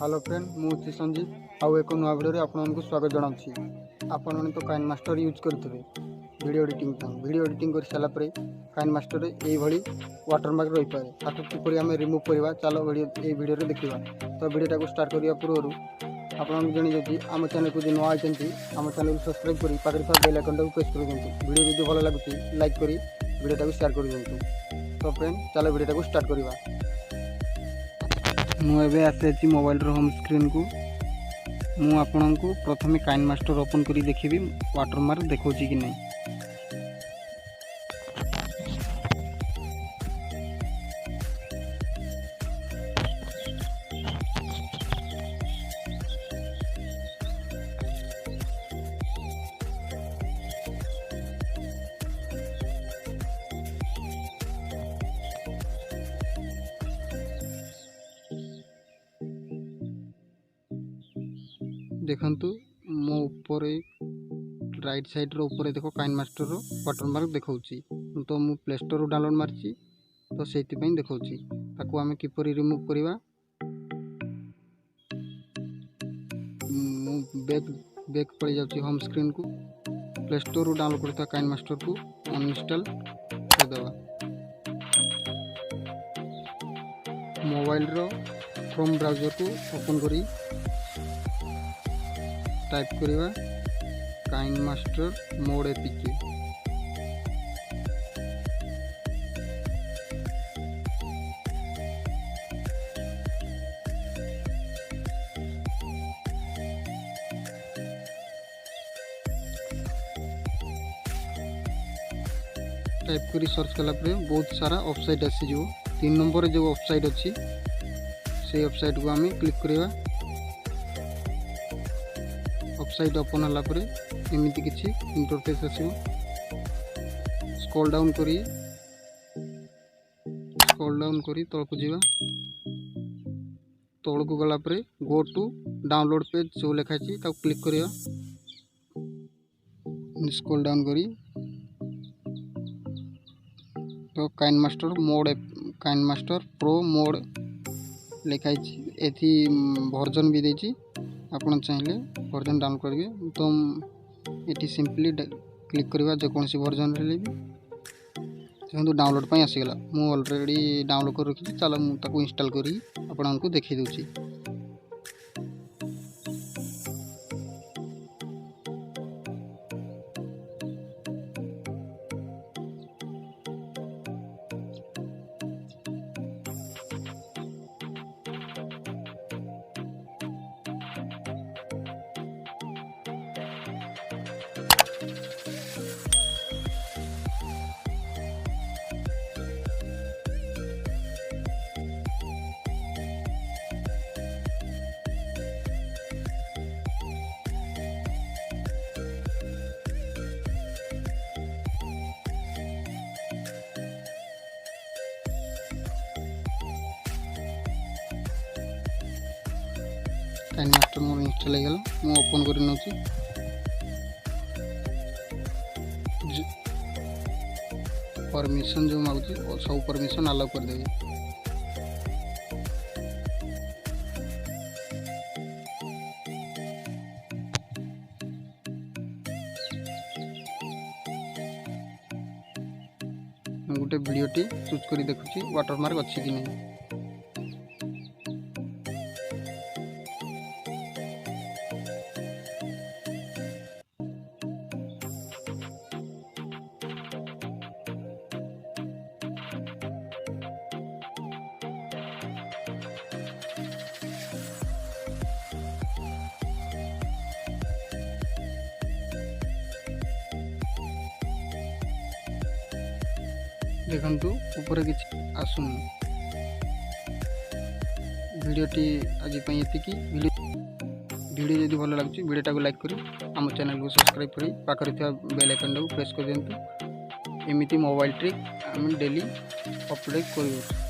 Hello friend मुझे संजी आउ एक नुआ वीडियो आपको स्वागत जनाऊँगी। आपण मैंने तो काइनमास्टर यूज करेंगे वीडियो एडिटिंग कर सारापर काइनमास्टर ये वाटरमार्क रही पाए ताकू किपर आम रिमूव करवा चलो वीडियो देखा। तो वीडियो को स्टार्ट करने पूर्व आपको जन आम चैनल को नुआ आई आम चैनल को सब्सक्राइब कर पाखे बेल आइकन को प्रेस कर दिखाँ। वीडियो जो भल लगुच लाइक कर वीडियो को शेयर कर दिखाँ। तो फ्रेंड चलो वीडियो को स्टार्ट करवा। मुझे आसी मोबाइल होम स्क्रीन को मुझे प्रथम काइनमास्टर ओपन करी देखी वाटरमार्क देखा कि नहीं। देखंतु मो ऊपर राइट साइड रो ऊपर देखो काइनमास्टर रो वाटरमार्क देखौची। तो मु प्ले स्टोर रो डाउनलोड मारची तो सेति पई देखौची। ताकू आमे किपरि रिमूव करबा मु बैक पड़ी जाउची होम स्क्रीन को प्ले स्टोर रो डाउनलोड करता काइनमास्टर को अनइंस्टॉल कर देबा। मोबाइल रो क्रोम ब्राउजर को ओपन करी टाइप करवा काइनमास्टर मोड एपीके। टाइप करी सर्च कला बहुत सारा वेबसाइट आसी जो 3 नंबर जो वेबसाइट अच्छी से वेबसाइट को आम क्लिक करवा। वेबसाइट ओपन होला परे एमिति किछि इंटरफेस आसीबो। स्क्रॉल डाउन करी तळकु जीवा। तळकु गला परे गो टू डाउनलोड पेज जो लिखा छी ता क्लिक करिया। स्क्रॉल डाउन करी तो काइनमास्टर प्रो मोड लिखा छी। एथि वर्जन भी देछि आपन चाहिए वर्जन डाउनलोड करेंगे तो ये सिंपली क्लिक करवा जेकोसी वर्जन रे भी देखो डाउनलोड पर आसीगला। मु ऑलरेडी डाउनलोड कर रखी चलो मुझे इंस्टॉल करी आपको देखी दूची। काइनमास्टर मोर इंस्टॉल हो गला मु ओपन कर नउची। परमिशन जो मागुची सब परमिशन अलाउ कर देबी। गोटे वीडियोटी चूज करी देखुची वाटरमार्क अच्छी कि नहीं। देखंतु ऊपर किसी आसुन वीडियोटी आज ये वीडियो जदि भल लगुच वीडियो को लाइक करी आम चैनल को सब्सक्राइब करी पाखरे बेल आइकन को प्रेस कर दिंतु। एमिति मोबाइल ट्रिक आम डेली अपडेट करूँ।